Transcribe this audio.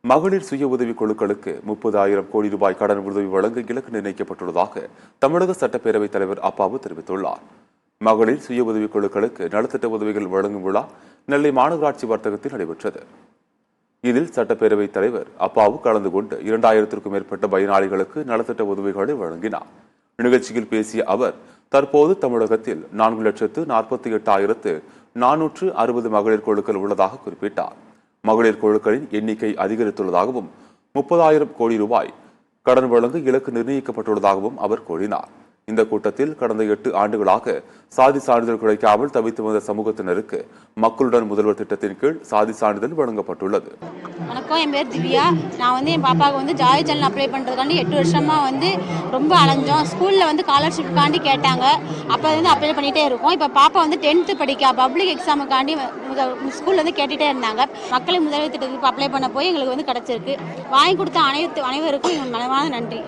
மகளிர் சுய உதவிக் குழுக்களுக்கு 30,000 கோடி ரூபாய் கடன் உதவி வழங்க இலக்கு நிர்ணயிக்கப்பட்டுள்ளதாக தமிழக சட்டப்பேரவைத் தலைவர் அப்பாவு தெரிவித்துள்ளார். மகளிர் சுய உதவிக் குழுக்களுக்கு நலத்திட்ட உதவிகள் வழங்கும் விழா நெல்லை மாநகராட்சி வர்த்தகத்தில் நடைபெற்றது. இதில் சட்டப்பேரவைத் தலைவர் அப்பாவு கலந்து கொண்டு 2000க்கும் மேற்பட்ட பயனாளிகளுக்கு நலத்திட்ட உதவிகளை வழங்கினார். நிகழ்ச்சியில் பேசிய அவர், தற்போது தமிழகத்தில் 4,48,460 மகளிர் குழுக்கள் உள்ளதாக குறிப்பிட்டார். மகளிர் குழுக்களின் எண்ணிக்கை அதிகரித்துள்ளதாகவும் 30,000 கோடி ரூபாய் கடன் வழங்க இலக்கு நிர்ணயிக்கப்பட்டுள்ளதாகவும் அவர் கூறினார். இந்த கூட்டத்தில் கடந்த 8 ஆண்டுகளாக சாதி சான்றிதழ் கிடைக்காமல் தவித்து வந்த சமூகத்தினருக்கு மக்களுடன் முதல்வர் திட்டத்தின் கீழ் சாதி சான்றிதழ் வழங்கப்பட்டுள்ளது. வணக்கம், என் பேர் திவ்யா. நான் என் பாப்பாவுக்கு ஜாதி சேனல் அப்ளை பண்ணுறதுக்காண்டி 8 வருஷமா ரொம்ப அலைஞ்சோம். ஸ்கூலில் ஸ்காலர்ஷிப்புக்காண்டி கேட்டாங்க. அப்போ அப்ளை பண்ணிகிட்டே இருக்கோம். இப்போ பாப்பா 10th படிக்க பப்ளிக் எக்ஸாமுக்காண்டி ஸ்கூலில் கேட்டுகிட்டே இருந்தாங்க. மக்களை முதல்வர் திட்டத்துக்கு அப்ளை பண்ண போய் எங்களுக்கு கிடச்சிருக்கு. வாங்கி கொடுத்த அனைவருக்கும் மனமார்ந்த நன்றி.